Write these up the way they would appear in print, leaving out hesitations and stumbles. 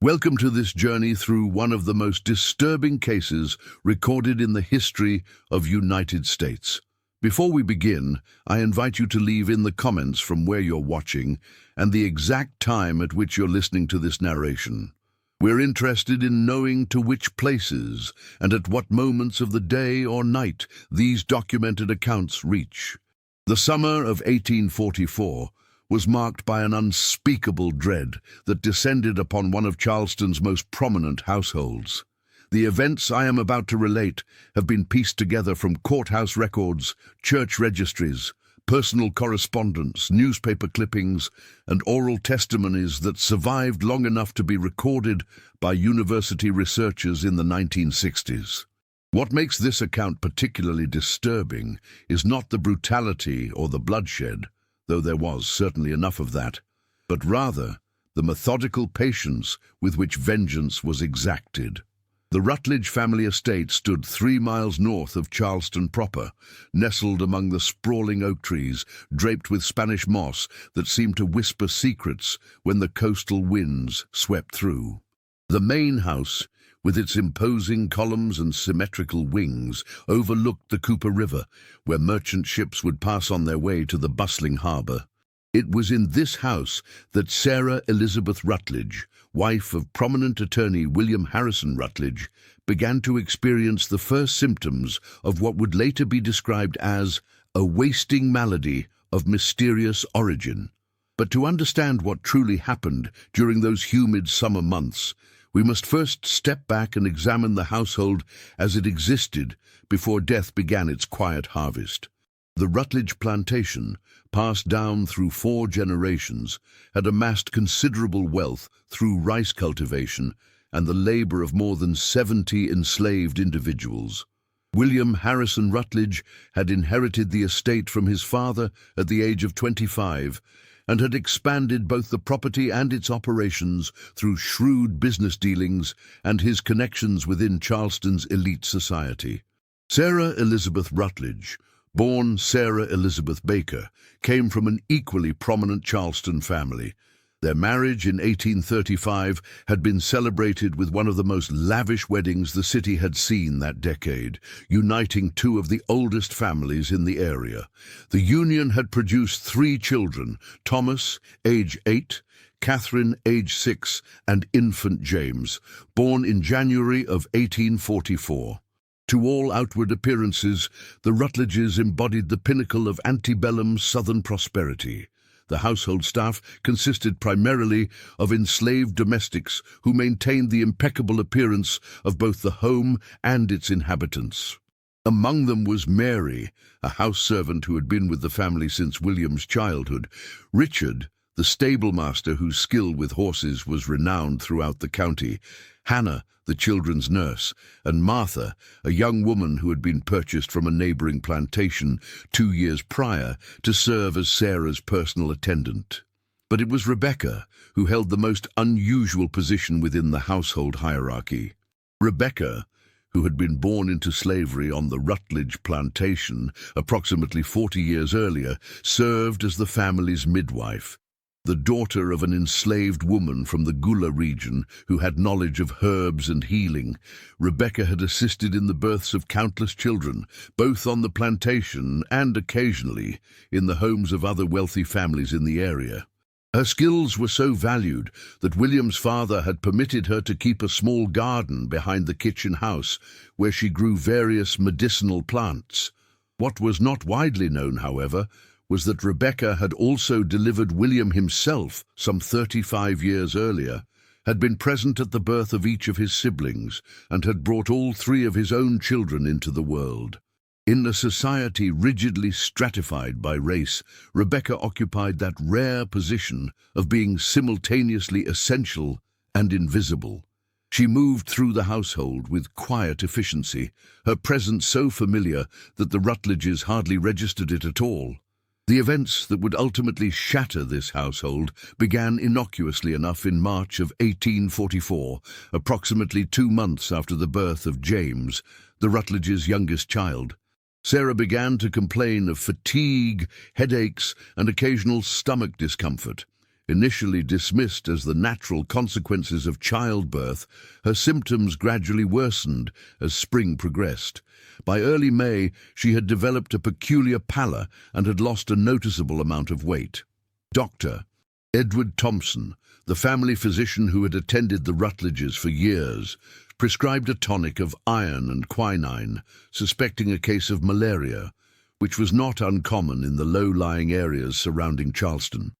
Welcome to this journey through one of the most disturbing cases recorded in the history of United States. Before we begin, I invite you to leave in the comments from where you're watching and the exact time at which you're listening to this narration. We're interested in knowing to which places and at what moments of the day or night these documented accounts reach. The summer of 1844 was marked by an unspeakable dread that descended upon one of Charleston's most prominent households. The events I am about to relate have been pieced together from courthouse records, church registries, personal correspondence, newspaper clippings, and oral testimonies that survived long enough to be recorded by university researchers in the 1960s. What makes this account particularly disturbing is not the brutality or the bloodshed, though there was certainly enough of that, but rather the methodical patience with which vengeance was exacted. The Rutledge family estate stood 3 miles north of Charleston proper, nestled among the sprawling oak trees, draped with Spanish moss that seemed to whisper secrets when the coastal winds swept through. The main house, with its imposing columns and symmetrical wings, overlooked the Cooper River, where merchant ships would pass on their way to the bustling harbor. It was in this house that Sarah Elizabeth Rutledge, wife of prominent attorney William Harrison Rutledge, began to experience the first symptoms of what would later be described as a wasting malady of mysterious origin. But to understand what truly happened during those humid summer months, we must first step back and examine the household as it existed before death began its quiet harvest. The Rutledge plantation, passed down through 4 generations, had amassed considerable wealth through rice cultivation and the labor of more than 70 enslaved individuals. William Harrison Rutledge had inherited the estate from his father at the age of 25 and had expanded both the property and its operations through shrewd business dealings and his connections within Charleston's elite society. Sarah Elizabeth Rutledge, born Sarah Elizabeth Baker, came from an equally prominent Charleston family. Their marriage in 1835 had been celebrated with one of the most lavish weddings the city had seen that decade, uniting 2 of the oldest families in the area. The union had produced 3 children, Thomas, age 8, Catherine, age 6, and infant James, born in January of 1844. To all outward appearances, the Rutledges embodied the pinnacle of antebellum Southern prosperity. The household staff consisted primarily of enslaved domestics who maintained the impeccable appearance of both the home and its inhabitants. Among them was Mary, a house servant who had been with the family since William's childhood, Richard, the stablemaster whose skill with horses was renowned throughout the county, Hannah, the children's nurse, and Martha, a young woman who had been purchased from a neighboring plantation 2 years prior to serve as Sarah's personal attendant. But it was Rebecca who held the most unusual position within the household hierarchy. Rebecca, who had been born into slavery on the Rutledge plantation approximately 40 years earlier, served as the family's midwife. The daughter of an enslaved woman from the Gula region who had knowledge of herbs and healing, Rebecca had assisted in the births of countless children, both on the plantation and occasionally in the homes of other wealthy families in the area. Her skills were so valued that William's father had permitted her to keep a small garden behind the kitchen house where she grew various medicinal plants. What was not widely known, however, was that Rebecca had also delivered William himself some 35 years earlier, had been present at the birth of each of his siblings, and had brought all 3 of his own children into the world. In a society rigidly stratified by race, Rebecca occupied that rare position of being simultaneously essential and invisible. She moved through the household with quiet efficiency, her presence so familiar that the Rutledges hardly registered it at all. The events that would ultimately shatter this household began innocuously enough in March of 1844, approximately 2 months after the birth of James, the Rutledges' youngest child. Sarah began to complain of fatigue, headaches, and occasional stomach discomfort. Initially dismissed as the natural consequences of childbirth, her symptoms gradually worsened as spring progressed. By early May, she had developed a peculiar pallor and had lost a noticeable amount of weight. Dr. Edward Thompson, the family physician who had attended the Rutledges for years, prescribed a tonic of iron and quinine, suspecting a case of malaria, which was not uncommon in the low-lying areas surrounding Charleston.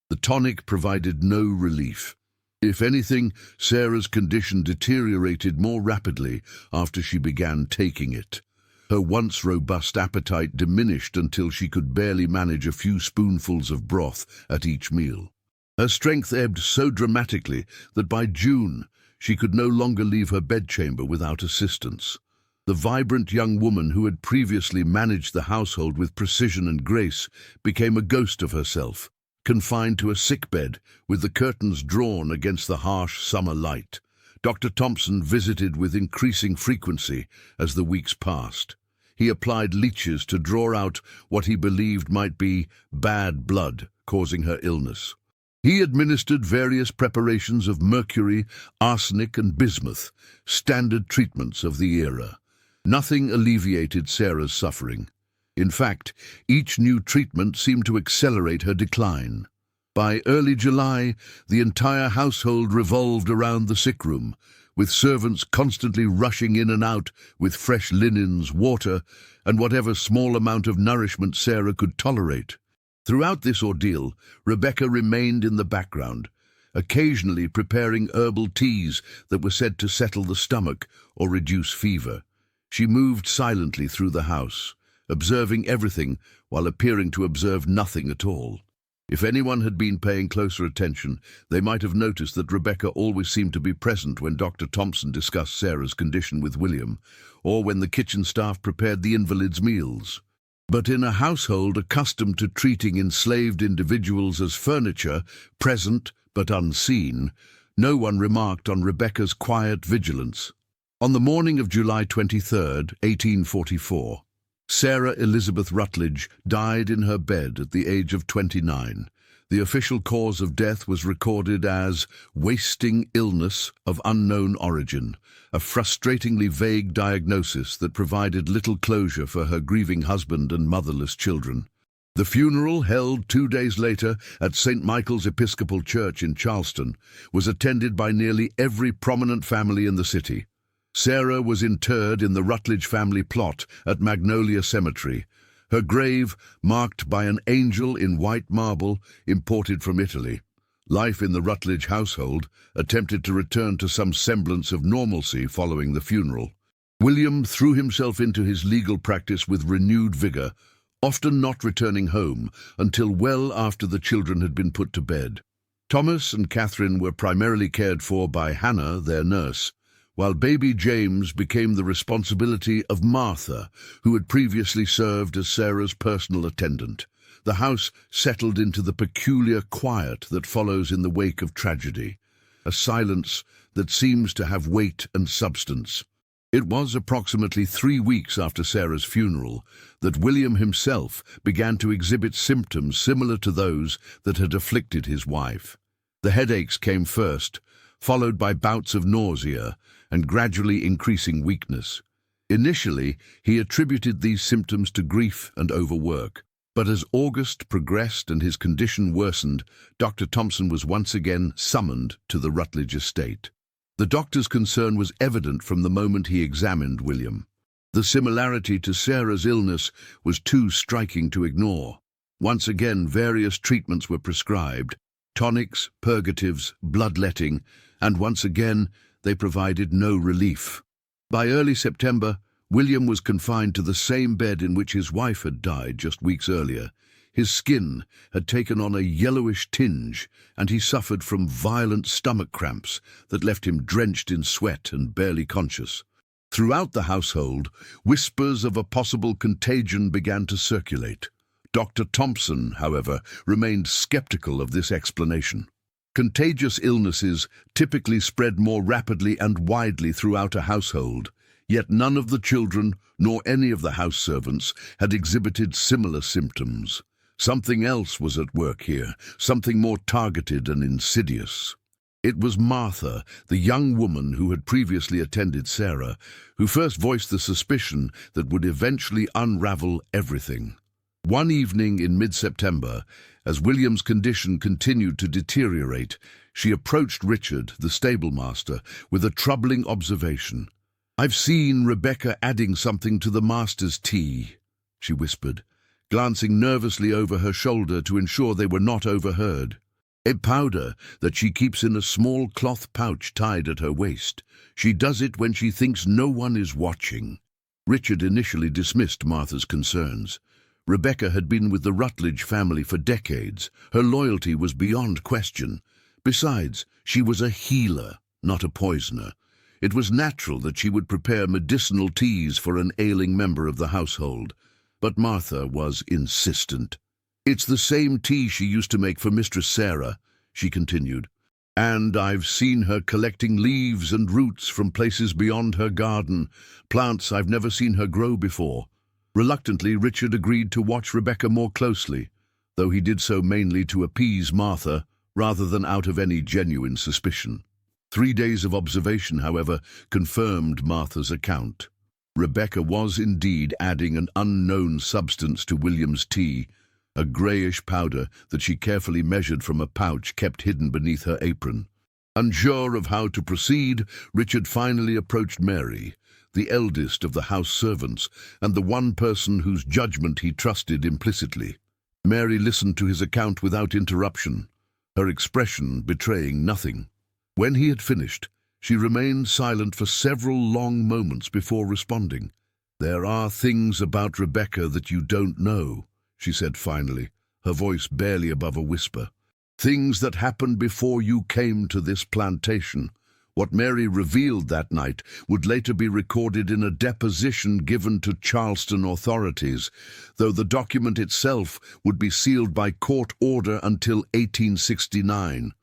The tonic provided no relief. If anything, Sarah's condition deteriorated more rapidly after she began taking it. Her once robust appetite diminished until she could barely manage a few spoonfuls of broth at each meal. Her strength ebbed so dramatically that by June she could no longer leave her bedchamber without assistance. The vibrant young woman who had previously managed the household with precision and grace became a ghost of herself, confined to a sickbed with the curtains drawn against the harsh summer light. Dr. Thompson visited with increasing frequency as the weeks passed. He applied leeches to draw out what he believed might be bad blood causing her illness. He administered various preparations of mercury, arsenic, and bismuth, standard treatments of the era. Nothing alleviated Sarah's suffering. In fact, each new treatment seemed to accelerate her decline. By early July, the entire household revolved around the sick room, with servants constantly rushing in and out with fresh linens, water, and whatever small amount of nourishment Sarah could tolerate. Throughout this ordeal, Rebecca remained in the background, occasionally preparing herbal teas that were said to settle the stomach or reduce fever. She moved silently through the house, observing everything while appearing to observe nothing at all. If anyone had been paying closer attention, they might have noticed that Rebecca always seemed to be present when Dr. Thompson discussed Sarah's condition with William, or when the kitchen staff prepared the invalid's meals. But in a household accustomed to treating enslaved individuals as furniture, present but unseen, no one remarked on Rebecca's quiet vigilance. On the morning of July 23rd, 1844, Sarah Elizabeth Rutledge died in her bed at the age of 29. The official cause of death was recorded as wasting illness of unknown origin, a frustratingly vague diagnosis that provided little closure for her grieving husband and motherless children. The funeral, held 2 days later at St. Michael's Episcopal Church in Charleston, was attended by nearly every prominent family in the city. Sarah was interred in the Rutledge family plot at Magnolia Cemetery, her grave marked by an angel in white marble imported from Italy. Life in the Rutledge household attempted to return to some semblance of normalcy following the funeral. William threw himself into his legal practice with renewed vigor, often not returning home until well after the children had been put to bed. Thomas and Catherine were primarily cared for by Hannah, their nurse, while baby James became the responsibility of Martha, who had previously served as Sarah's personal attendant. The house settled into the peculiar quiet that follows in the wake of tragedy, a silence that seems to have weight and substance. It was approximately 3 weeks after Sarah's funeral that William himself began to exhibit symptoms similar to those that had afflicted his wife. The headaches came first, followed by bouts of nausea and gradually increasing weakness. Initially, he attributed these symptoms to grief and overwork, but as August progressed and his condition worsened, Dr. Thompson was once again summoned to the Rutledge estate. The doctor's concern was evident from the moment he examined William. The similarity to Sarah's illness was too striking to ignore. Once again, various treatments were prescribed: tonics, purgatives, bloodletting, and once again, they provided no relief. By early September, William was confined to the same bed in which his wife had died just weeks earlier. His skin had taken on a yellowish tinge, and he suffered from violent stomach cramps that left him drenched in sweat and barely conscious. Throughout the household, whispers of a possible contagion began to circulate. Dr. Thompson, however, remained skeptical of this explanation. Contagious illnesses typically spread more rapidly and widely throughout a household, yet none of the children nor any of the house servants had exhibited similar symptoms. Something else was at work here, something more targeted and insidious. It was Martha, the young woman who had previously attended Sarah, who first voiced the suspicion that would eventually unravel everything. One evening in mid-September, as William's condition continued to deteriorate, she approached Richard, the stablemaster, with a troubling observation. "I've seen Rebecca adding something to the master's tea," she whispered, glancing nervously over her shoulder to ensure they were not overheard. "A powder that she keeps in a small cloth pouch tied at her waist. She does it when she thinks no one is watching." Richard initially dismissed Martha's concerns. Rebecca had been with the Rutledge family for decades. Her loyalty was beyond question. Besides, she was a healer, not a poisoner. It was natural that she would prepare medicinal teas for an ailing member of the household. But Martha was insistent. "It's the same tea she used to make for Mistress Sarah," she continued. "And I've seen her collecting leaves and roots from places beyond her garden, plants I've never seen her grow before." Reluctantly, Richard agreed to watch Rebecca more closely, though he did so mainly to appease Martha rather than out of any genuine suspicion. 3 days of observation, however, confirmed Martha's account. Rebecca was indeed adding an unknown substance to William's tea, a greyish powder that she carefully measured from a pouch kept hidden beneath her apron. Unsure of how to proceed, Richard finally approached Mary, the eldest of the house servants, and the one person whose judgment he trusted implicitly. Mary listened to his account without interruption, her expression betraying nothing. When he had finished, she remained silent for several long moments before responding. "There are things about Rebecca that you don't know," she said finally, her voice barely above a whisper. "Things that happened before you came to this plantation." What Mary revealed that night would later be recorded in a deposition given to Charleston authorities, though the document itself would be sealed by court order until 1869.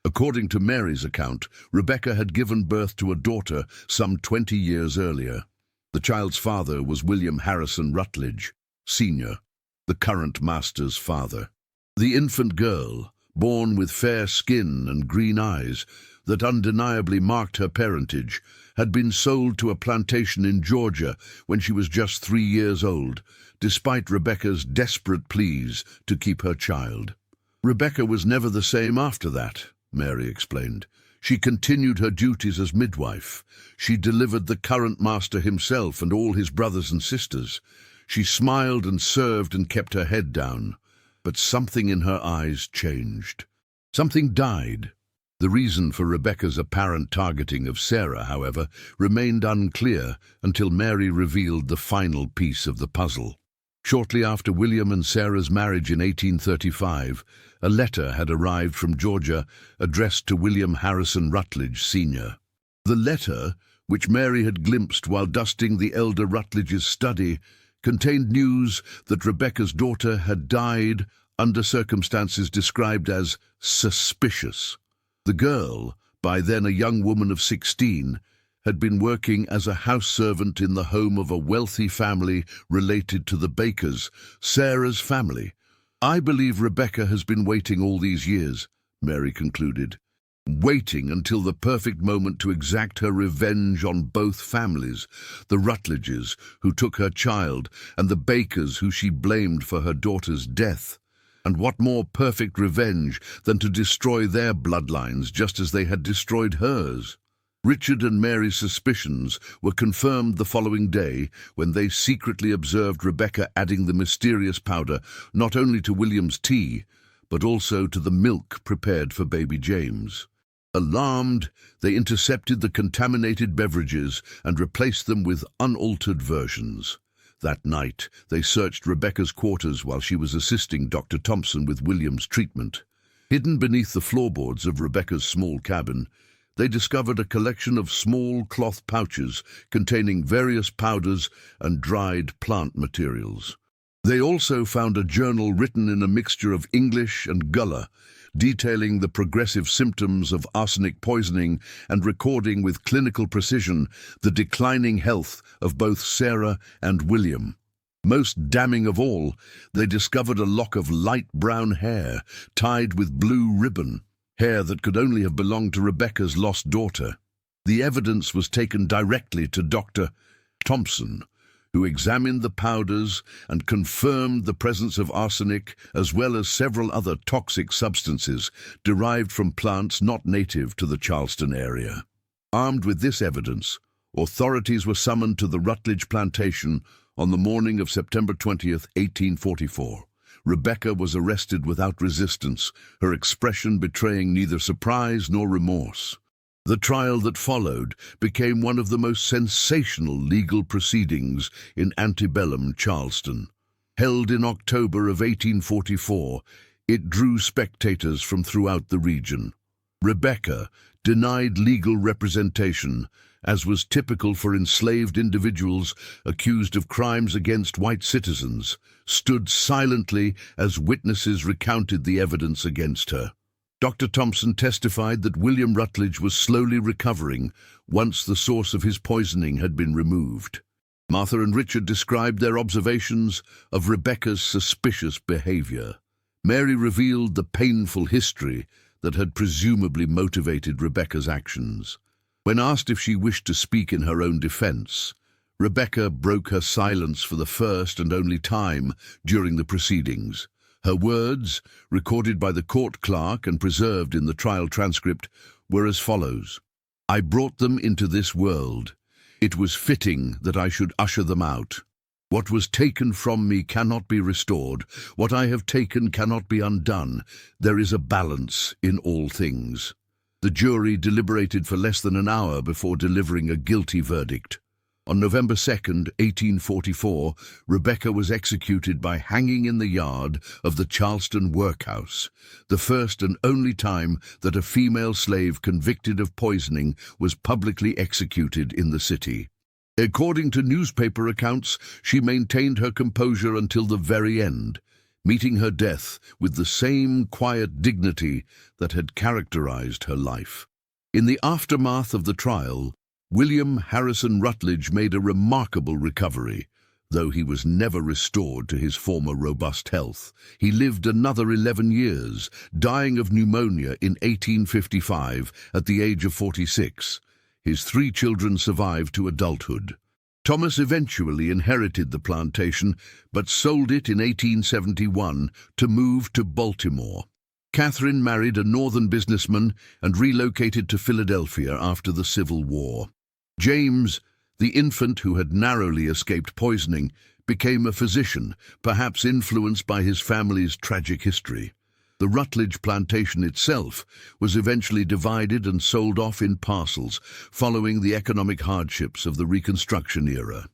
According to Mary's account, Rebecca had given birth to a daughter some 20 years earlier. The child's father was William Harrison Rutledge, Sr., the current master's father. The infant girl, born with fair skin and green eyes that undeniably marked her parentage, had been sold to a plantation in Georgia when she was just 3 years old, despite Rebecca's desperate pleas to keep her child. "Rebecca was never the same after that," Mary explained. "She continued her duties as midwife. She delivered the current master himself and all his brothers and sisters. She smiled and served and kept her head down. But something in her eyes changed. Something died." The reason for Rebecca's apparent targeting of Sarah, however, remained unclear until Mary revealed the final piece of the puzzle. Shortly after William and Sarah's marriage in 1835, a letter had arrived from Georgia addressed to William Harrison Rutledge, Sr. The letter, which Mary had glimpsed while dusting the elder Rutledge's study, contained news that Rebecca's daughter had died under circumstances described as suspicious. The girl, by then a young woman of 16, had been working as a house servant in the home of a wealthy family related to the Bakers, Sarah's family. "I believe Rebecca has been waiting all these years," Mary concluded, "waiting until the perfect moment to exact her revenge on both families, the Rutledges, who took her child, and the Bakers, who she blamed for her daughter's death. And what more perfect revenge than to destroy their bloodlines just as they had destroyed hers?" Richard and Mary's suspicions were confirmed the following day when they secretly observed Rebecca adding the mysterious powder not only to William's tea, but also to the milk prepared for baby James. Alarmed, they intercepted the contaminated beverages and replaced them with unaltered versions. That night, they searched Rebecca's quarters while she was assisting Dr. Thompson with William's treatment. Hidden beneath the floorboards of Rebecca's small cabin, they discovered a collection of small cloth pouches containing various powders and dried plant materials. They also found a journal written in a mixture of English and Gullah, detailing the progressive symptoms of arsenic poisoning and recording with clinical precision the declining health of both Sarah and William. Most damning of all, they discovered a lock of light brown hair tied with blue ribbon, hair that could only have belonged to Rebecca's lost daughter. The evidence was taken directly to Dr. Thompson, who examined the powders and confirmed the presence of arsenic as well as several other toxic substances derived from plants not native to the Charleston area. Armed with this evidence, authorities were summoned to the Rutledge plantation on the morning of September 20th, 1844. Rebecca was arrested without resistance, her expression betraying neither surprise nor remorse. The trial that followed became one of the most sensational legal proceedings in antebellum Charleston. Held in October of 1844, it drew spectators from throughout the region. Rebecca, denied legal representation, as was typical for enslaved individuals accused of crimes against white citizens, stood silently as witnesses recounted the evidence against her. Dr. Thompson testified that William Rutledge was slowly recovering once the source of his poisoning had been removed. Martha and Richard described their observations of Rebecca's suspicious behavior. Mary revealed the painful history that had presumably motivated Rebecca's actions. When asked if she wished to speak in her own defense, Rebecca broke her silence for the first and only time during the proceedings. Her words, recorded by the court clerk and preserved in the trial transcript, were as follows: "I brought them into this world. It was fitting that I should usher them out. What was taken from me cannot be restored. What I have taken cannot be undone. There is a balance in all things." The jury deliberated for less than an hour before delivering a guilty verdict. On November 2nd, 1844, Rebecca was executed by hanging in the yard of the Charleston workhouse, the first and only time that a female slave convicted of poisoning was publicly executed in the city. According to newspaper accounts, she maintained her composure until the very end, meeting her death with the same quiet dignity that had characterized her life. In the aftermath of the trial, William Harrison Rutledge made a remarkable recovery. Though he was never restored to his former robust health, he lived another 11 years, dying of pneumonia in 1855 at the age of 46. His 3 children survived to adulthood. Thomas eventually inherited the plantation, but sold it in 1871 to move to Baltimore. Catherine married a northern businessman and relocated to Philadelphia after the Civil War. James, the infant who had narrowly escaped poisoning, became a physician, perhaps influenced by his family's tragic history. The Rutledge plantation itself was eventually divided and sold off in parcels following the economic hardships of the Reconstruction era.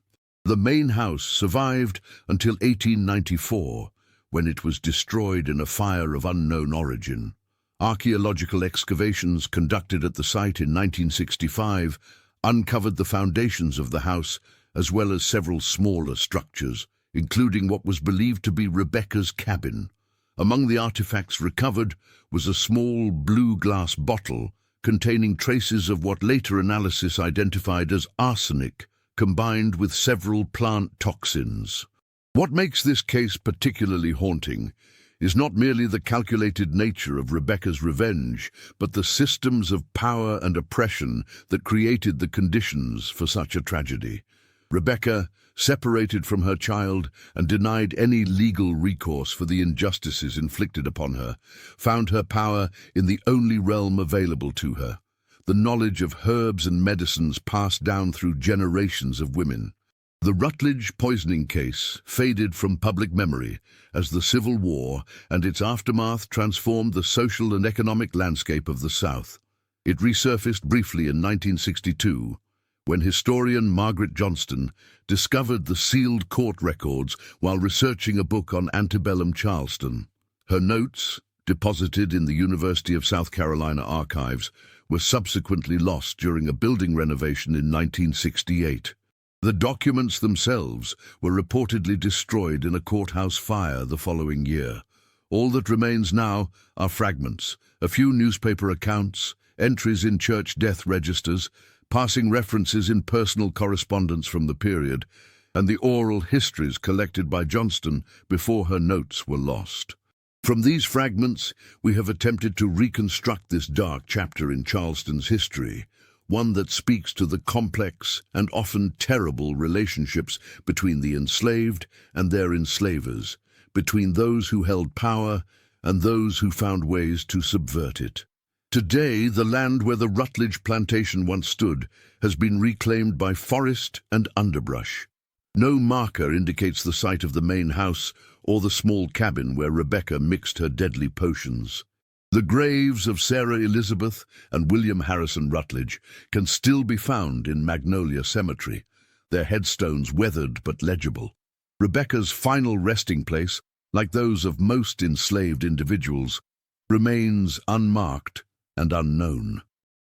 The main house survived until 1894, when it was destroyed in a fire of unknown origin. Archeological excavations conducted at the site in 1965 uncovered the foundations of the house as well as several smaller structures, including what was believed to be Rebecca's cabin. Among the artifacts recovered was a small blue glass bottle containing traces of what later analysis identified as arsenic, combined with several plant toxins. What makes this case particularly haunting is not merely the calculated nature of Rebecca's revenge, but the systems of power and oppression that created the conditions for such a tragedy. Rebecca, separated from her child and denied any legal recourse for the injustices inflicted upon her, found her power in the only realm available to her, the knowledge of herbs and medicines passed down through generations of women. The Rutledge poisoning case faded from public memory as the Civil War and its aftermath transformed the social and economic landscape of the South. It resurfaced briefly in 1962, when historian Margaret Johnston discovered the sealed court records while researching a book on antebellum Charleston. Her notes, deposited in the University of South Carolina archives, were subsequently lost during a building renovation in 1968. The documents themselves were reportedly destroyed in a courthouse fire the following year. All that remains now are fragments, a few newspaper accounts, entries in church death registers, passing references in personal correspondence from the period, and the oral histories collected by Johnston before her notes were lost. From these fragments, we have attempted to reconstruct this dark chapter in Charleston's history, one that speaks to the complex and often terrible relationships between the enslaved and their enslavers, between those who held power and those who found ways to subvert it. Today, the land where the Rutledge plantation once stood has been reclaimed by forest and underbrush. No marker indicates the site of the main house or the small cabin where Rebecca mixed her deadly potions. The graves of Sarah Elizabeth and William Harrison Rutledge can still be found in Magnolia Cemetery, their headstones weathered but legible. Rebecca's final resting place, like those of most enslaved individuals, remains unmarked and unknown.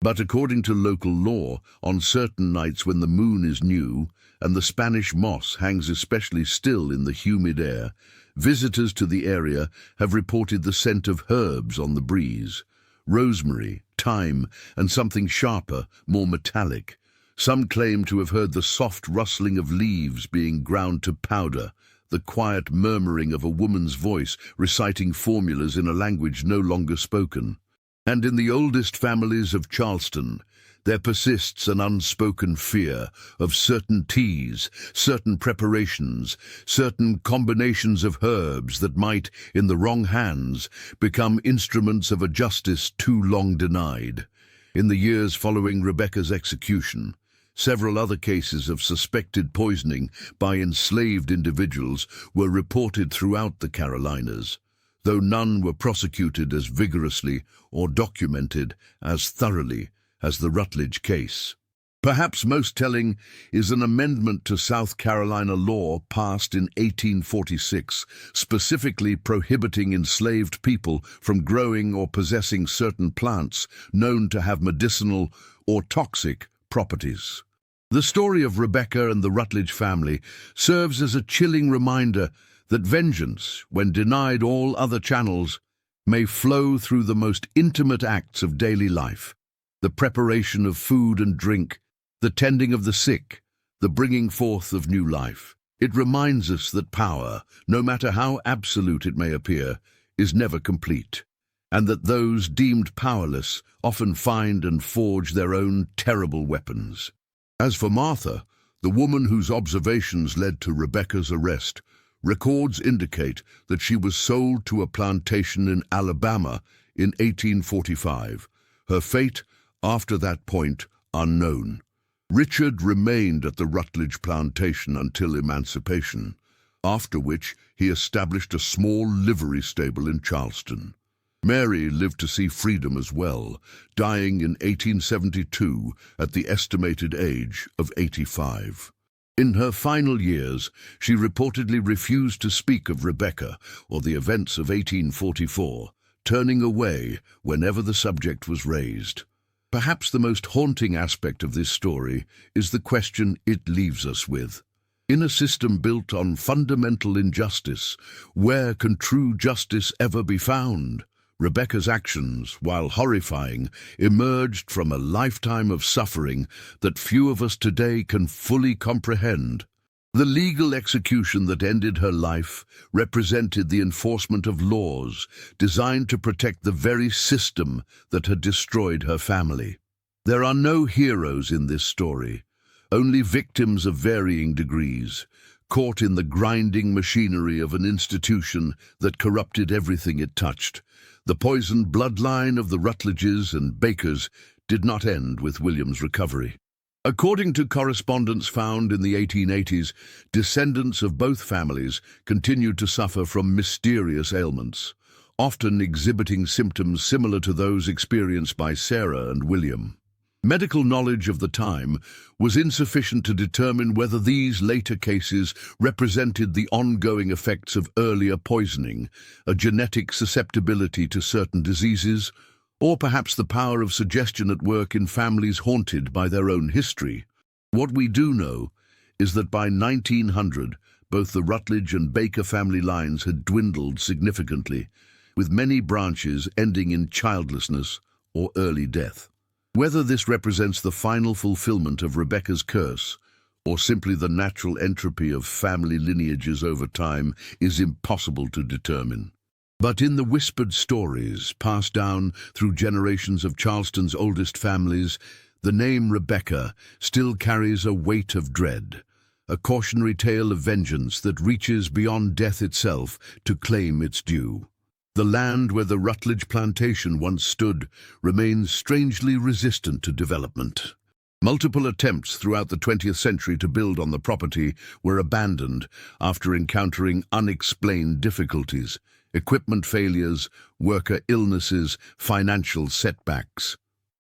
But according to local law, on certain nights when the moon is new and the Spanish moss hangs especially still in the humid air, visitors to the area have reported the scent of herbs on the breeze: rosemary, thyme, and something sharper, more metallic. Some claim to have heard the soft rustling of leaves being ground to powder, the quiet murmuring of a woman's voice reciting formulas in a language no longer spoken. And in the oldest families of Charleston, there persists an unspoken fear of certain teas, certain preparations, certain combinations of herbs that might, in the wrong hands, become instruments of a justice too long denied. In the years following Rebecca's execution, several other cases of suspected poisoning by enslaved individuals were reported throughout the Carolinas, though none were prosecuted as vigorously or documented as thoroughly as the Rutledge case. Perhaps most telling is an amendment to South Carolina law passed in 1846, specifically prohibiting enslaved people from growing or possessing certain plants known to have medicinal or toxic properties. The story of Rebecca and the Rutledge family serves as a chilling reminder that vengeance, when denied all other channels, may flow through the most intimate acts of daily life: the preparation of food and drink, the tending of the sick, the bringing forth of new life. It reminds us that power, no matter how absolute it may appear, is never complete, and that those deemed powerless often find and forge their own terrible weapons. As for Martha, the woman whose observations led to Rebecca's arrest, records indicate that she was sold to a plantation in Alabama in 1845. Her fate, after that point, unknown. Richard remained at the Rutledge plantation until emancipation, after which he established a small livery stable in Charleston. Mary lived to see freedom as well, dying in 1872 at the estimated age of 85. In her final years, she reportedly refused to speak of Rebecca or the events of 1844, turning away whenever the subject was raised. Perhaps the most haunting aspect of this story is the question it leaves us with. In a system built on fundamental injustice, where can true justice ever be found? Rebecca's actions, while horrifying, emerged from a lifetime of suffering that few of us today can fully comprehend. The legal execution that ended her life represented the enforcement of laws designed to protect the very system that had destroyed her family. There are no heroes in this story, only victims of varying degrees, caught in the grinding machinery of an institution that corrupted everything it touched. The poisoned bloodline of the Rutledges and Bakers did not end with William's recovery. According to correspondence found in the 1880s, descendants of both families continued to suffer from mysterious ailments, often exhibiting symptoms similar to those experienced by Sarah and William. Medical knowledge of the time was insufficient to determine whether these later cases represented the ongoing effects of earlier poisoning, a genetic susceptibility to certain diseases, or perhaps the power of suggestion at work in families haunted by their own history. What we do know is that by 1900, both the Rutledge and Baker family lines had dwindled significantly, with many branches ending in childlessness or early death. Whether this represents the final fulfillment of Rebecca's curse, or simply the natural entropy of family lineages over time is impossible to determine. But in the whispered stories passed down through generations of Charleston's oldest families, the name Rebecca still carries a weight of dread, a cautionary tale of vengeance that reaches beyond death itself to claim its due. The land where the Rutledge plantation once stood remains strangely resistant to development. Multiple attempts throughout the 20th century to build on the property were abandoned after encountering unexplained difficulties, equipment failures, worker illnesses, financial setbacks.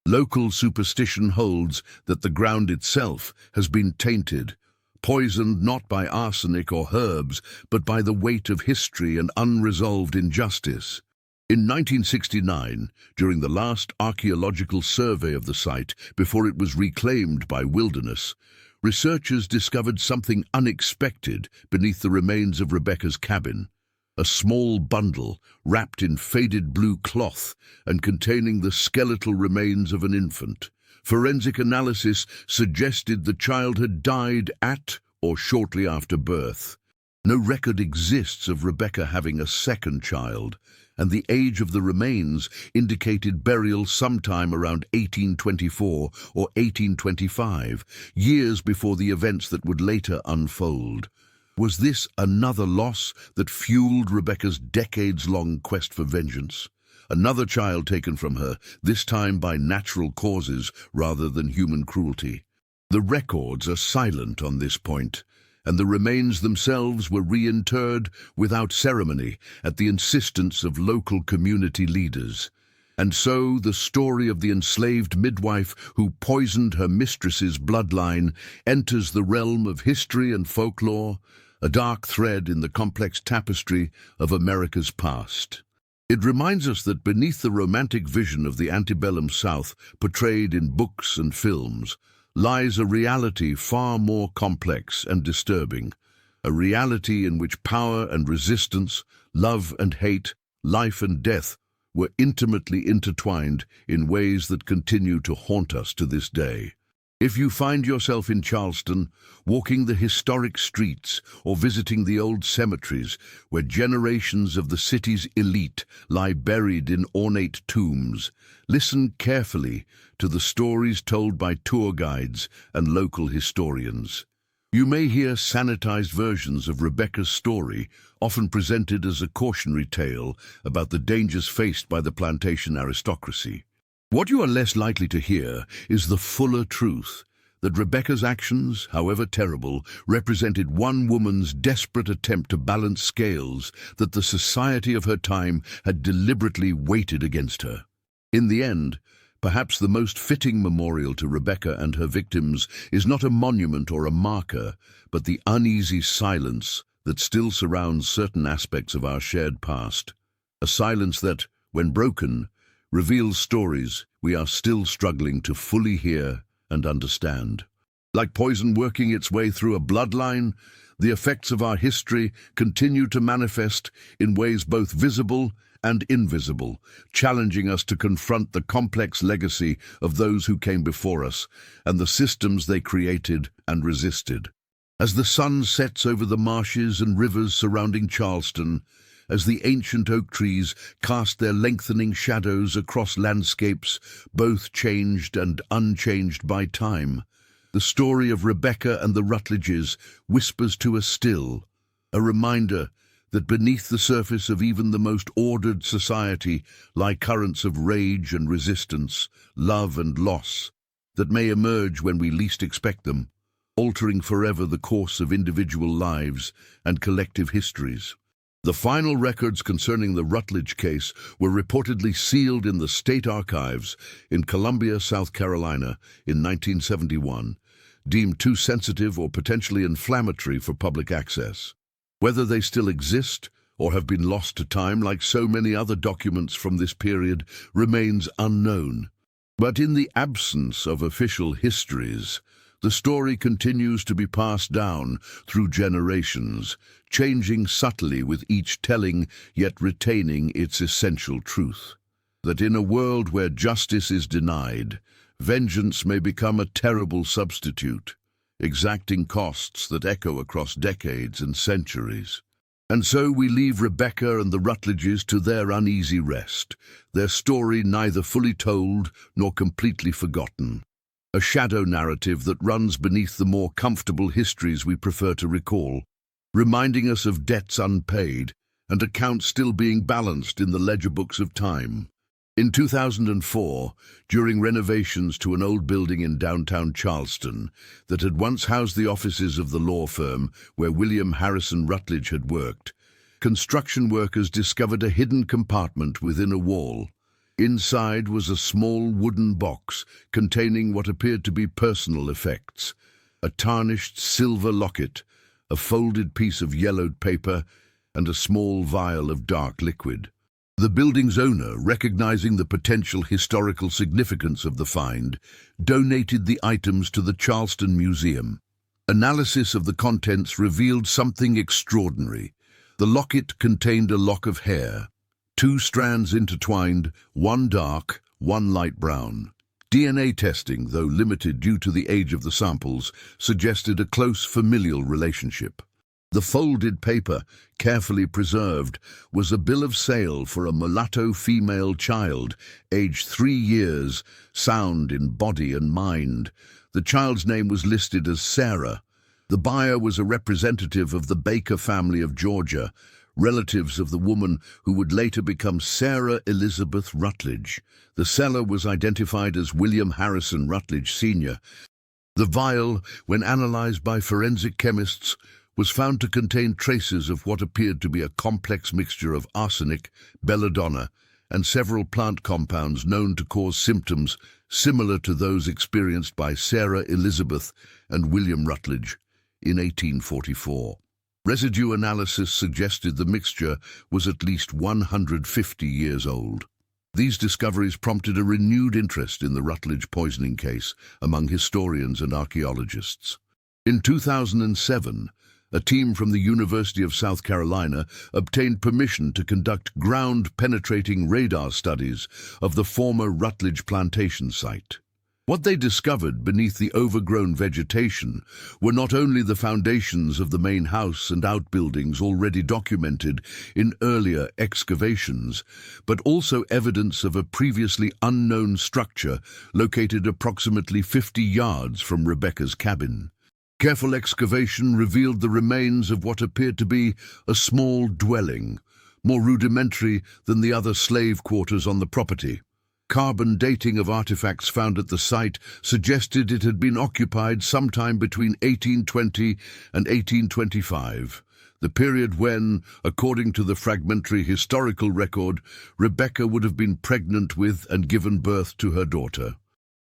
Local superstition holds that the ground itself has been tainted, poisoned not by arsenic or herbs, but by the weight of history and unresolved injustice. In 1969, during the last archaeological survey of the site before it was reclaimed by wilderness, researchers discovered something unexpected beneath the remains of Rebecca's cabin. A small bundle wrapped in faded blue cloth and containing the skeletal remains of an infant. Forensic analysis suggested the child had died at or shortly after birth. No record exists of Rebecca having a second child, and the age of the remains indicated burial sometime around 1824 or 1825, years before the events that would later unfold. Was this another loss that fueled Rebecca's decades-long quest for vengeance? Another child taken from her, this time by natural causes rather than human cruelty. The records are silent on this point, and the remains themselves were reinterred without ceremony at the insistence of local community leaders. And so the story of the enslaved midwife who poisoned her mistress's bloodline enters the realm of history and folklore, a dark thread in the complex tapestry of America's past. It reminds us that beneath the romantic vision of the antebellum South portrayed in books and films lies a reality far more complex and disturbing, a reality in which power and resistance, love and hate, life and death were intimately intertwined in ways that continue to haunt us to this day. If you find yourself in Charleston, walking the historic streets or visiting the old cemeteries where generations of the city's elite lie buried in ornate tombs, listen carefully to the stories told by tour guides and local historians. You may hear sanitized versions of Rebecca's story, often presented as a cautionary tale about the dangers faced by the plantation aristocracy. What you are less likely to hear is the fuller truth, that Rebecca's actions, however terrible, represented one woman's desperate attempt to balance scales that the society of her time had deliberately weighted against her. In the end, perhaps the most fitting memorial to Rebecca and her victims is not a monument or a marker, but the uneasy silence that still surrounds certain aspects of our shared past. A silence that, when broken, reveals stories we are still struggling to fully hear and understand. Like poison working its way through a bloodline, the effects of our history continue to manifest in ways both visible and invisible, challenging us to confront the complex legacy of those who came before us and the systems they created and resisted. As the sun sets over the marshes and rivers surrounding Charleston, as the ancient oak trees cast their lengthening shadows across landscapes, both changed and unchanged by time, the story of Rebecca and the Rutledges whispers to us still, a reminder that beneath the surface of even the most ordered society lie currents of rage and resistance, love and loss, that may emerge when we least expect them, altering forever the course of individual lives and collective histories. The final records concerning the Rutledge case were reportedly sealed in the state archives in Columbia, South Carolina in 1971, deemed too sensitive or potentially inflammatory for public access. Whether they still exist or have been lost to time like so many other documents from this period remains unknown. But in the absence of official histories, the story continues to be passed down through generations, changing subtly with each telling, yet retaining its essential truth. That in a world where justice is denied, vengeance may become a terrible substitute. exacting costs that echo across decades and centuries. And so we leave Rebecca and the Rutledges to their uneasy rest, their story neither fully told nor completely forgotten. A shadow narrative that runs beneath the more comfortable histories we prefer to recall, reminding us of debts unpaid and accounts still being balanced in the ledger books of time. In 2004, during renovations to an old building in downtown Charleston that had once housed the offices of the law firm where William Harrison Rutledge had worked, construction workers discovered a hidden compartment within a wall. Inside was a small wooden box containing what appeared to be personal effects: a tarnished silver locket, a folded piece of yellowed paper, and a small vial of dark liquid. The building's owner, recognizing the potential historical significance of the find, donated the items to the Charleston Museum. Analysis of the contents revealed something extraordinary. The locket contained a lock of hair, 2 strands intertwined, one dark, one light brown. DNA testing, though limited due to the age of the samples, suggested a close familial relationship. The folded paper, carefully preserved, was a bill of sale for a mulatto female child, aged 3 years, sound in body and mind. The child's name was listed as Sarah. The buyer was a representative of the Baker family of Georgia, relatives of the woman who would later become Sarah Elizabeth Rutledge. The seller was identified as William Harrison Rutledge Sr. The vial, when analyzed by forensic chemists, was found to contain traces of what appeared to be a complex mixture of arsenic, belladonna, and several plant compounds known to cause symptoms similar to those experienced by Sarah Elizabeth and William Rutledge in 1844. Residue analysis suggested the mixture was at least 150 years old. These discoveries prompted a renewed interest in the Rutledge poisoning case among historians and archaeologists. In 2007, a team from the University of South Carolina obtained permission to conduct ground-penetrating radar studies of the former Rutledge plantation site. What they discovered beneath the overgrown vegetation were not only the foundations of the main house and outbuildings already documented in earlier excavations, but also evidence of a previously unknown structure located approximately 50 yards from Rebecca's cabin. Careful excavation revealed the remains of what appeared to be a small dwelling, more rudimentary than the other slave quarters on the property. Carbon dating of artifacts found at the site suggested it had been occupied sometime between 1820 and 1825, the period when, according to the fragmentary historical record, Rebecca would have been pregnant with and given birth to her daughter.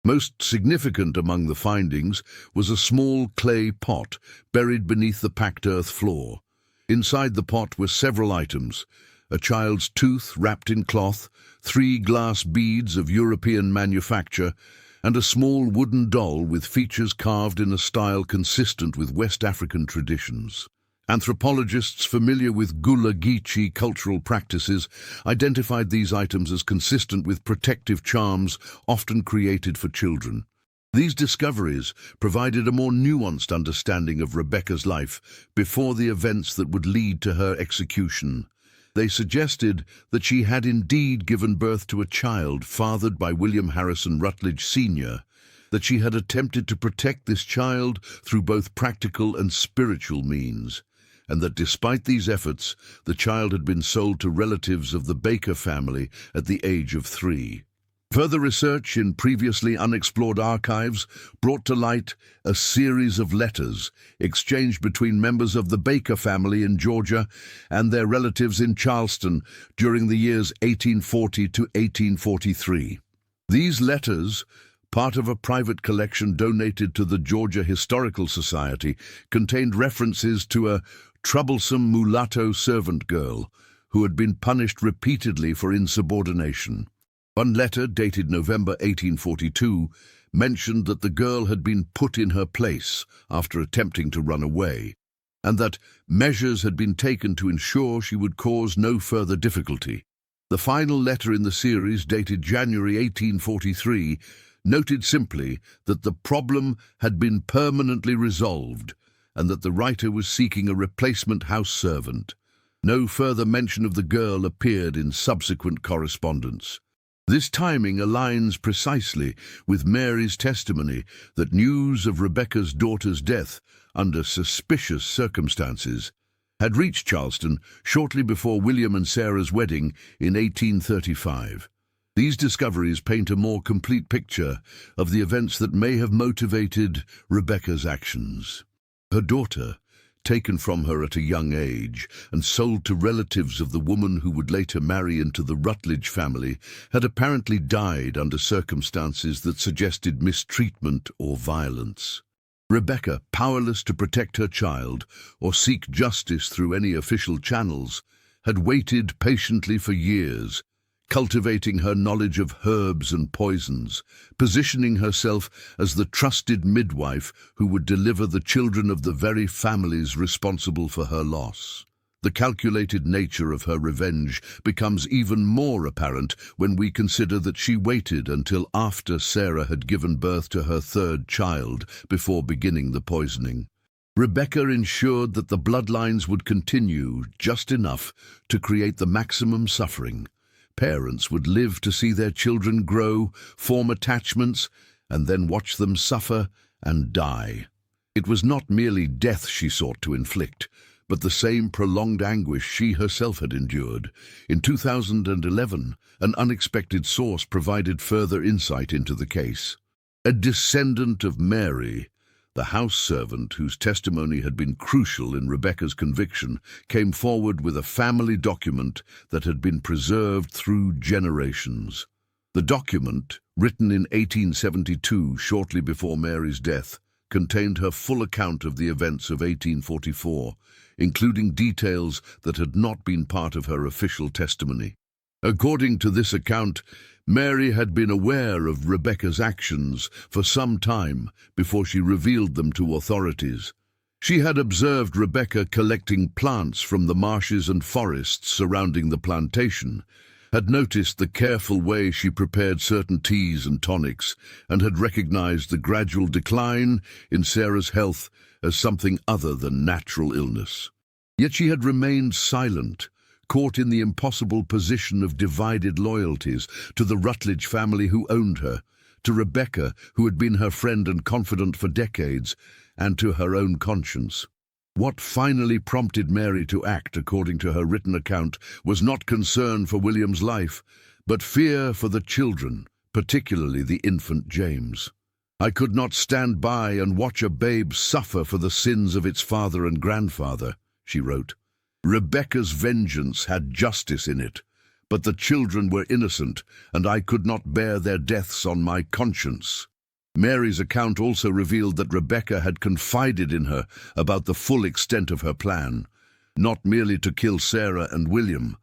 Most significant among the findings was a small clay pot buried beneath the packed earth floor. Inside the pot were several items: a child's tooth wrapped in cloth, 3 glass beads of European manufacture, and a small wooden doll with features carved in a style consistent with West African traditions. Anthropologists familiar with Gullah Geechee cultural practices identified these items as consistent with protective charms often created for children. These discoveries provided a more nuanced understanding of Rebecca's life before the events that would lead to her execution. They suggested that she had indeed given birth to a child fathered by William Harrison Rutledge Sr., that she had attempted to protect this child through both practical and spiritual means, and that despite these efforts, the child had been sold to relatives of the Baker family at the age of 3. Further research in previously unexplored archives brought to light a series of letters exchanged between members of the Baker family in Georgia and their relatives in Charleston during the years 1840 to 1843. These letters, part of a private collection donated to the Georgia Historical Society, contained references to a troublesome mulatto servant girl who had been punished repeatedly for insubordination. One letter, dated November 1842, mentioned that the girl had been put in her place after attempting to run away, and that measures had been taken to ensure she would cause no further difficulty. The final letter in the series, dated January 1843, noted simply that the problem had been permanently resolved and that the writer was seeking a replacement house servant. No further mention of the girl appeared in subsequent correspondence. This timing aligns precisely with Mary's testimony that news of Rebecca's daughter's death under suspicious circumstances had reached Charleston shortly before William and Sarah's wedding in 1835. These discoveries paint a more complete picture of the events that may have motivated Rebecca's actions. Her daughter, taken from her at a young age and sold to relatives of the woman who would later marry into the Rutledge family, had apparently died under circumstances that suggested mistreatment or violence. Rebecca, powerless to protect her child or seek justice through any official channels, had waited patiently for years, cultivating her knowledge of herbs and poisons, positioning herself as the trusted midwife who would deliver the children of the very families responsible for her loss. The calculated nature of her revenge becomes even more apparent when we consider that she waited until after Sarah had given birth to her third child before beginning the poisoning. Rebecca ensured that the bloodlines would continue just enough to create the maximum suffering. Parents would live to see their children grow, form attachments, and then watch them suffer and die. It was not merely death she sought to inflict, but the same prolonged anguish she herself had endured. In 2011, an unexpected source provided further insight into the case. A descendant of Mary, the house servant whose testimony had been crucial in Rebecca's conviction, came forward with a family document that had been preserved through generations. The document, written in 1872, shortly before Mary's death, contained her full account of the events of 1844, including details that had not been part of her official testimony. According to this account, Mary had been aware of Rebecca's actions for some time before she revealed them to authorities. She had observed Rebecca collecting plants from the marshes and forests surrounding the plantation, had noticed the careful way she prepared certain teas and tonics, and had recognized the gradual decline in Sarah's health as something other than natural illness. Yet she had remained silent, caught in the impossible position of divided loyalties to the Rutledge family who owned her, to Rebecca, who had been her friend and confidant for decades, and to her own conscience. What finally prompted Mary to act, according to her written account, was not concern for William's life, but fear for the children, particularly the infant James. "I could not stand by and watch a babe suffer for the sins of its father and grandfather," she wrote. "Rebecca's vengeance had justice in it, but the children were innocent, and I could not bear their deaths on my conscience." Mary's account also revealed that Rebecca had confided in her about the full extent of her plan, not merely to kill Sarah and William,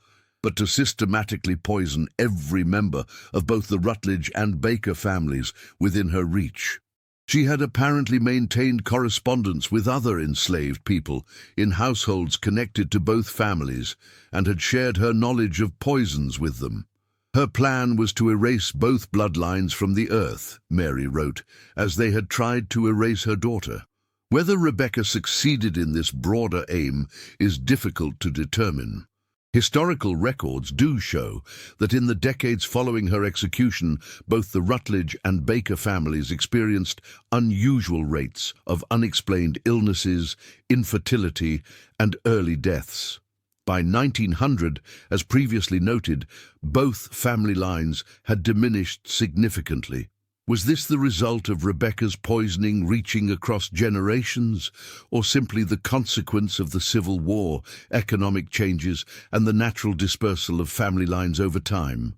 but to systematically poison every member of both the Rutledge and Baker families within her reach. She had apparently maintained correspondence with other enslaved people in households connected to both families and had shared her knowledge of poisons with them. Her plan was to erase both bloodlines from the earth, Mary wrote, as they had tried to erase her daughter. Whether Rebecca succeeded in this broader aim is difficult to determine. Historical records do show that in the decades following her execution, both the Rutledge and Baker families experienced unusual rates of unexplained illnesses, infertility, and early deaths. By 1900, as previously noted, both family lines had diminished significantly. Was this the result of Rebecca's poisoning reaching across generations, or simply the consequence of the Civil War, economic changes, and the natural dispersal of family lines over time?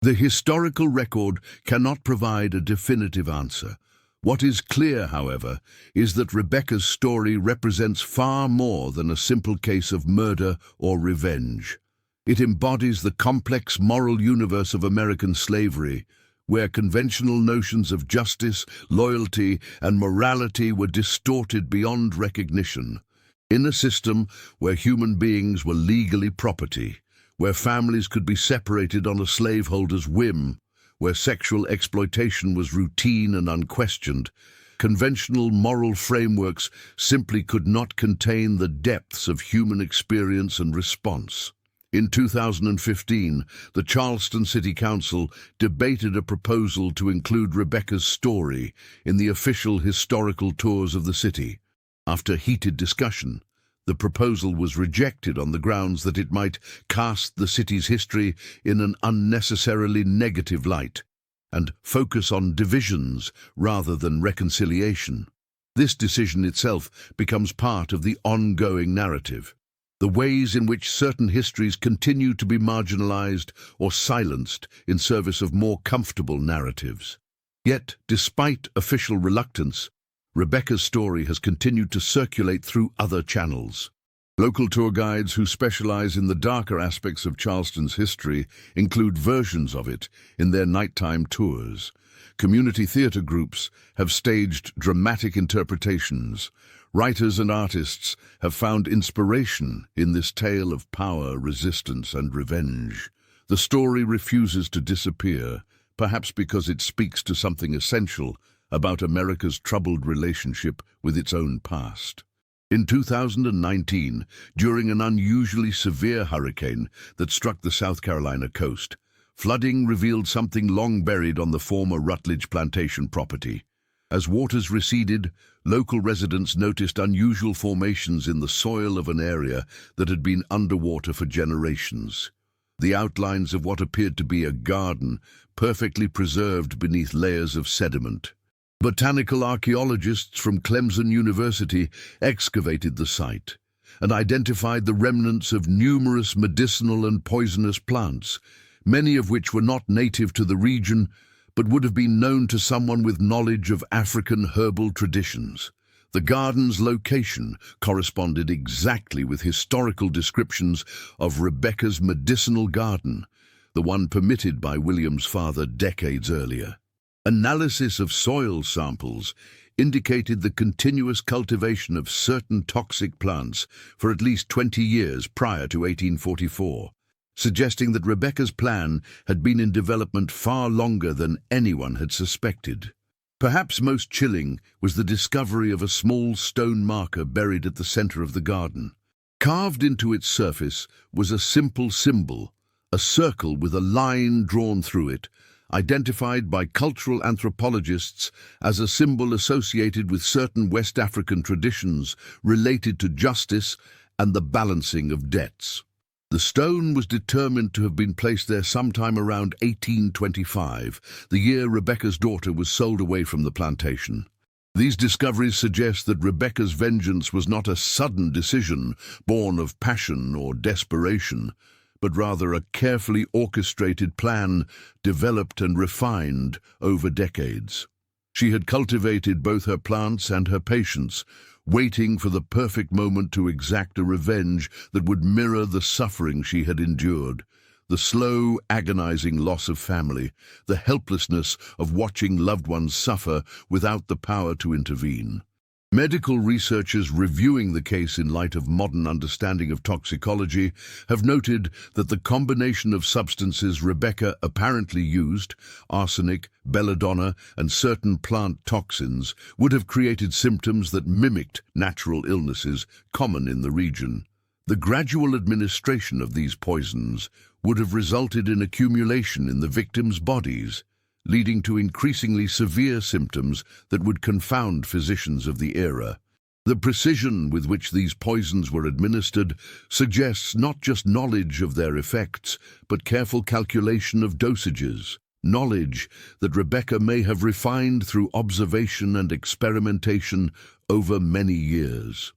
The historical record cannot provide a definitive answer. What is clear, however, is that Rebecca's story represents far more than a simple case of murder or revenge. It embodies the complex moral universe of American slavery, where conventional notions of justice, loyalty, and morality were distorted beyond recognition. In a system where human beings were legally property, where families could be separated on a slaveholder's whim, where sexual exploitation was routine and unquestioned, conventional moral frameworks simply could not contain the depths of human experience and response. In 2015, the Charleston City Council debated a proposal to include Rebecca's story in the official historical tours of the city. After heated discussion, the proposal was rejected on the grounds that it might cast the city's history in an unnecessarily negative light and focus on divisions rather than reconciliation. This decision itself becomes part of the ongoing narrative. The ways in which certain histories continue to be marginalized or silenced in service of more comfortable narratives. Yet, despite official reluctance, Rebecca's story has continued to circulate through other channels. Local tour guides who specialize in the darker aspects of Charleston's history include versions of it in their nighttime tours. Community theater groups have staged dramatic interpretations. Writers and artists have found inspiration in this tale of power, resistance, and revenge. The story refuses to disappear, perhaps because it speaks to something essential about America's troubled relationship with its own past. In 2019, during an unusually severe hurricane that struck the South Carolina coast, flooding revealed something long buried on the former Rutledge plantation property. As waters receded, local residents noticed unusual formations in the soil of an area that had been underwater for generations. The outlines of what appeared to be a garden, perfectly preserved beneath layers of sediment. Botanical archaeologists from Clemson University excavated the site and identified the remnants of numerous medicinal and poisonous plants, many of which were not native to the region, but would have been known to someone with knowledge of African herbal traditions. The garden's location corresponded exactly with historical descriptions of Rebecca's medicinal garden, the one permitted by William's father decades earlier. Analysis of soil samples indicated the continuous cultivation of certain toxic plants for at least 20 years prior to 1844. Suggesting that Rebecca's plan had been in development far longer than anyone had suspected. Perhaps most chilling was the discovery of a small stone marker buried at the center of the garden. Carved into its surface was a simple symbol, a circle with a line drawn through it, identified by cultural anthropologists as a symbol associated with certain West African traditions related to justice and the balancing of debts. The stone was determined to have been placed there sometime around 1825, the year Rebecca's daughter was sold away from the plantation. These discoveries suggest that Rebecca's vengeance was not a sudden decision born of passion or desperation, but rather a carefully orchestrated plan developed and refined over decades. She had cultivated both her plants and her patience, waiting for the perfect moment to exact a revenge that would mirror the suffering she had endured, the slow, agonizing loss of family, the helplessness of watching loved ones suffer without the power to intervene. Medical researchers reviewing the case in light of modern understanding of toxicology have noted that the combination of substances Rebecca apparently used, arsenic, belladonna, and certain plant toxins, would have created symptoms that mimicked natural illnesses common in the region. The gradual administration of these poisons would have resulted in accumulation in the victims' bodies, leading to increasingly severe symptoms that would confound physicians of the era. The precision with which these poisons were administered suggests not just knowledge of their effects, but careful calculation of dosages, knowledge that Rebecca may have refined through observation and experimentation over many years.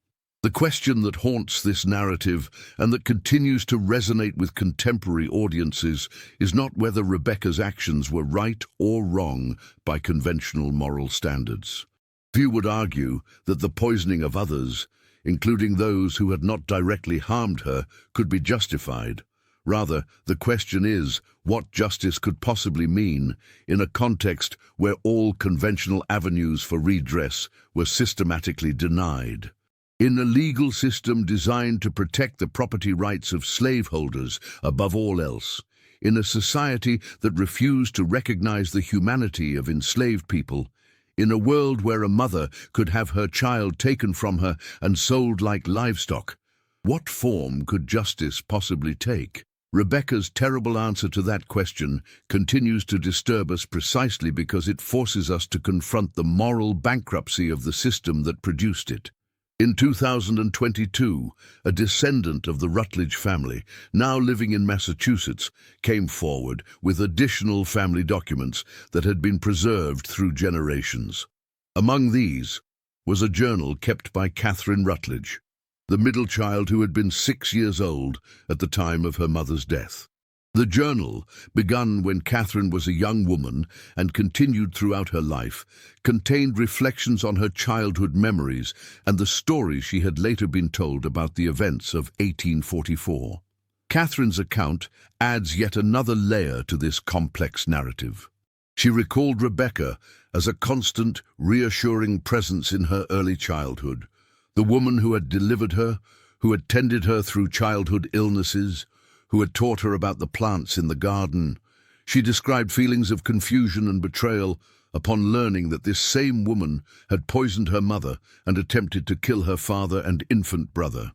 The question that haunts this narrative and that continues to resonate with contemporary audiences is not whether Rebecca's actions were right or wrong by conventional moral standards. Few would argue that the poisoning of others, including those who had not directly harmed her, could be justified. Rather, the question is what justice could possibly mean in a context where all conventional avenues for redress were systematically denied. In a legal system designed to protect the property rights of slaveholders above all else, in a society that refused to recognize the humanity of enslaved people, in a world where a mother could have her child taken from her and sold like livestock. What form could justice possibly take? Rebecca's terrible answer to that question continues to disturb us precisely because it forces us to confront the moral bankruptcy of the system that produced it. In 2022, a descendant of the Rutledge family, now living in Massachusetts, came forward with additional family documents that had been preserved through generations. Among these was a journal kept by Catherine Rutledge, the middle child who had been 6 years old at the time of her mother's death. The journal, begun when Catherine was a young woman and continued throughout her life, contained reflections on her childhood memories and the stories she had later been told about the events of 1844. Catherine's account adds yet another layer to this complex narrative. She recalled Rebecca as a constant, reassuring presence in her early childhood, the woman who had delivered her, who had tended her through childhood illnesses, who had taught her about the plants in the garden. She described feelings of confusion and betrayal upon learning that this same woman had poisoned her mother and attempted to kill her father and infant brother.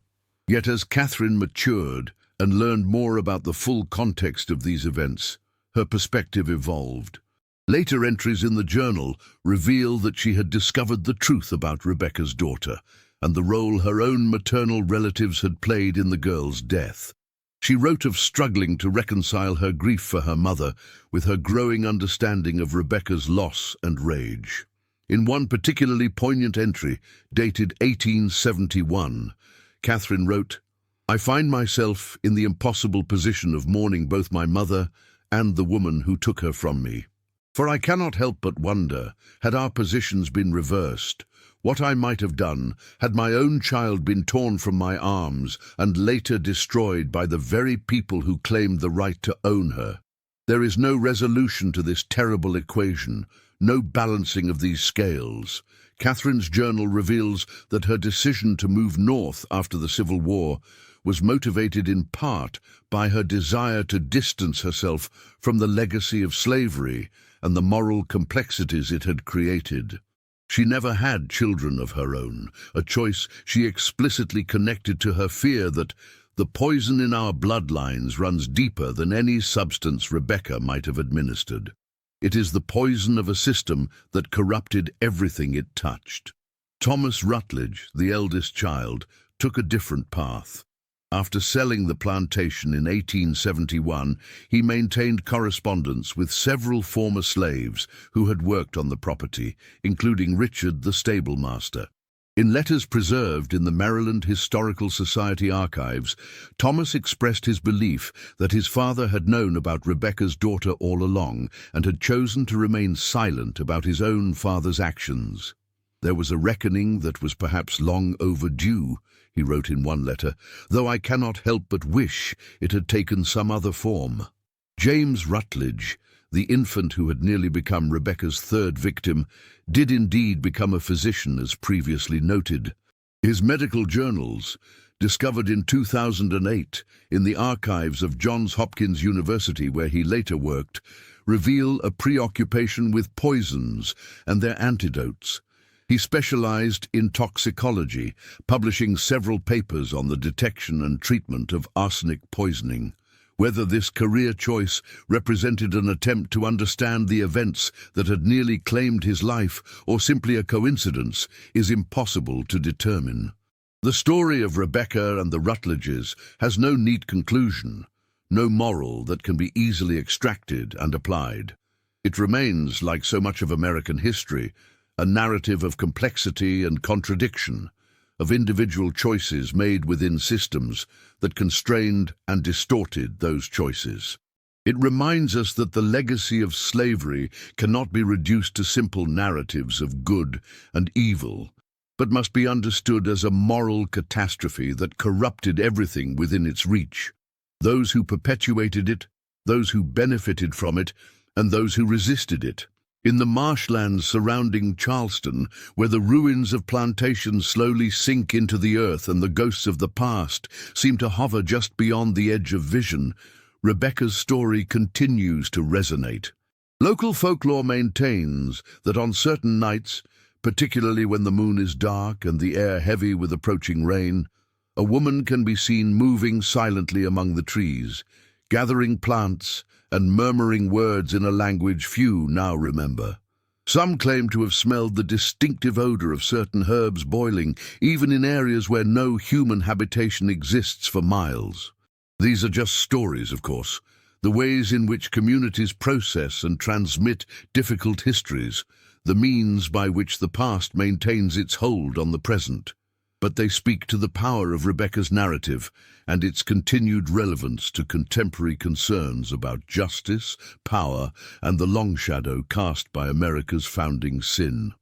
Yet as Catherine matured and learned more about the full context of these events, her perspective evolved. Later entries in the journal reveal that she had discovered the truth about Rebecca's daughter and the role her own maternal relatives had played in the girl's death. She wrote of struggling to reconcile her grief for her mother with her growing understanding of Rebecca's loss and rage. In one particularly poignant entry, dated 1871, Catherine wrote, "I find myself in the impossible position of mourning both my mother and the woman who took her from me. For I cannot help but wonder, had our positions been reversed, what I might have done had my own child been torn from my arms and later destroyed by the very people who claimed the right to own her. There is no resolution to this terrible equation, no balancing of these scales." Catherine's journal reveals that her decision to move north after the Civil War was motivated in part by her desire to distance herself from the legacy of slavery and the moral complexities it had created. She never had children of her own, a choice she explicitly connected to her fear that the poison in our bloodlines runs deeper than any substance Rebecca might have administered. It is the poison of a system that corrupted everything it touched. Thomas Rutledge, the eldest child, took a different path. After selling the plantation in 1871, he maintained correspondence with several former slaves who had worked on the property, including Richard, the stablemaster. In letters preserved in the Maryland Historical Society archives, Thomas expressed his belief that his father had known about Rebecca's daughter all along and had chosen to remain silent about his own father's actions. "There was a reckoning that was perhaps long overdue," he wrote in one letter, "though I cannot help but wish it had taken some other form." James Rutledge, the infant who had nearly become Rebecca's third victim, did indeed become a physician as previously noted. His medical journals, discovered in 2008 in the archives of Johns Hopkins University where he later worked, reveal a preoccupation with poisons and their antidotes. He specialized in toxicology, publishing several papers on the detection and treatment of arsenic poisoning. Whether this career choice represented an attempt to understand the events that had nearly claimed his life or simply a coincidence is impossible to determine. The story of Rebecca and the Rutledges has no neat conclusion, no moral that can be easily extracted and applied. It remains, like so much of American history, a narrative of complexity and contradiction, of individual choices made within systems that constrained and distorted those choices. It reminds us that the legacy of slavery cannot be reduced to simple narratives of good and evil, but must be understood as a moral catastrophe that corrupted everything within its reach. Those who perpetuated it, those who benefited from it, and those who resisted it. In the marshlands surrounding Charleston, where the ruins of plantations slowly sink into the earth and the ghosts of the past seem to hover just beyond the edge of vision, Rebecca's story continues to resonate. Local folklore maintains that on certain nights, particularly when the moon is dark and the air heavy with approaching rain, a woman can be seen moving silently among the trees, gathering plants and murmuring words in a language few now remember. Some claim to have smelled the distinctive odor of certain herbs boiling, even in areas where no human habitation exists for miles. These are just stories, of course, the ways in which communities process and transmit difficult histories, the means by which the past maintains its hold on the present. But they speak to the power of Rebecca's narrative and its continued relevance to contemporary concerns about justice, power, and the long shadow cast by America's founding sin.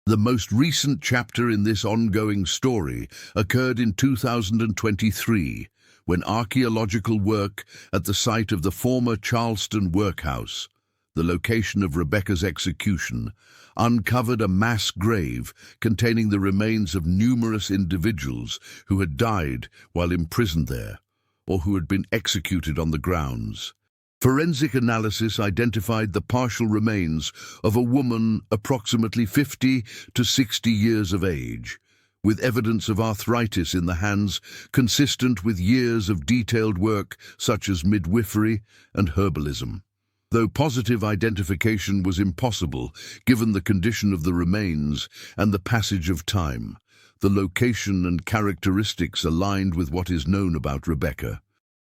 The most recent chapter in this ongoing story occurred in 2023, when archaeological work at the site of the former Charleston workhouse, the location of Rebecca's execution, uncovered a mass grave containing the remains of numerous individuals who had died while imprisoned there, or who had been executed on the grounds. Forensic analysis identified the partial remains of a woman approximately 50 to 60 years of age, with evidence of arthritis in the hands consistent with years of detailed work such as midwifery and herbalism. Though positive identification was impossible given the condition of the remains and the passage of time, the location and characteristics aligned with what is known about Rebecca.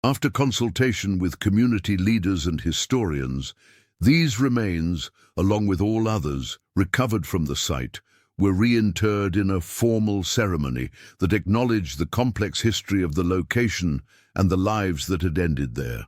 After consultation with community leaders and historians, these remains, along with all others recovered from the site, were reinterred in a formal ceremony that acknowledged the complex history of the location and the lives that had ended there.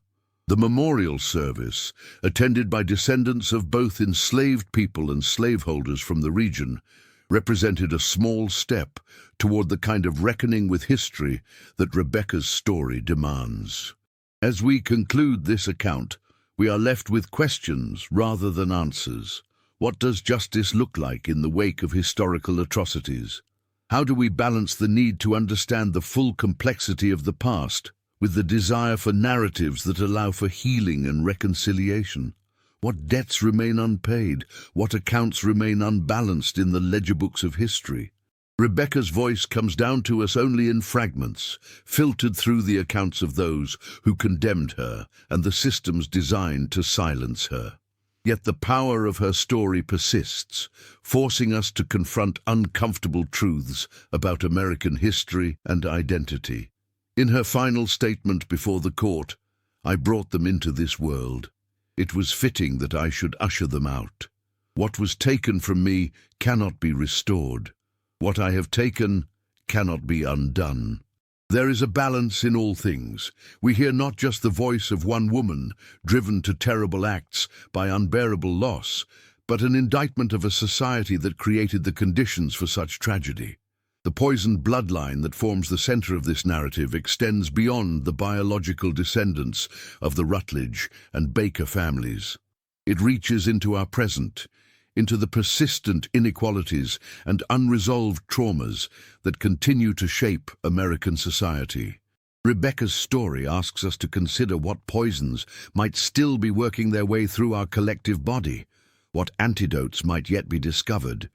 The memorial service, attended by descendants of both enslaved people and slaveholders from the region, represented a small step toward the kind of reckoning with history that Rebecca's story demands. As we conclude this account, we are left with questions rather than answers. What does justice look like in the wake of historical atrocities? How do we balance the need to understand the full complexity of the past with the desire for narratives that allow for healing and reconciliation? What debts remain unpaid? What accounts remain unbalanced in the ledger books of history? Rebecca's voice comes down to us only in fragments, filtered through the accounts of those who condemned her and the systems designed to silence her. Yet the power of her story persists, forcing us to confront uncomfortable truths about American history and identity. In her final statement before the court, "I brought them into this world. It was fitting that I should usher them out. What was taken from me cannot be restored. What I have taken cannot be undone." There is a balance in all things. We hear not just the voice of one woman, driven to terrible acts by unbearable loss, but an indictment of a society that created the conditions for such tragedy. The poisoned bloodline that forms the center of this narrative extends beyond the biological descendants of the Rutledge and Baker families. It reaches into our present, into the persistent inequalities and unresolved traumas that continue to shape American society. Rebecca's story asks us to consider what poisons might still be working their way through our collective body, what antidotes might yet be discovered,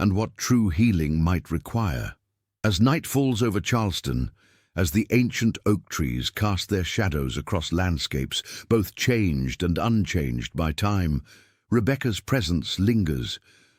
and what true healing might require. As night falls over Charleston, as the ancient oak trees cast their shadows across landscapes, both changed and unchanged by time, Rebecca's presence lingers,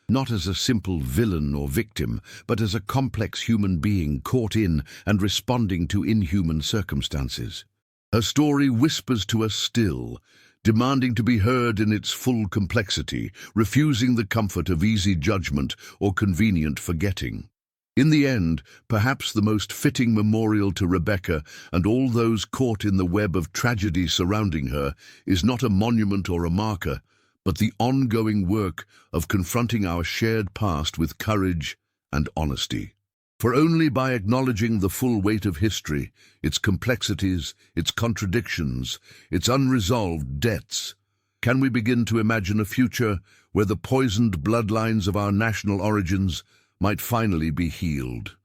not as a simple villain or victim, but as a complex human being caught in and responding to inhuman circumstances. Her story whispers to us still, demanding to be heard in its full complexity, refusing the comfort of easy judgment or convenient forgetting. In the end, perhaps the most fitting memorial to Rebecca and all those caught in the web of tragedy surrounding her is not a monument or a marker, but the ongoing work of confronting our shared past with courage and honesty. For only by acknowledging the full weight of history, its complexities, its contradictions, its unresolved debts, can we begin to imagine a future where the poisoned bloodlines of our national origins might finally be healed.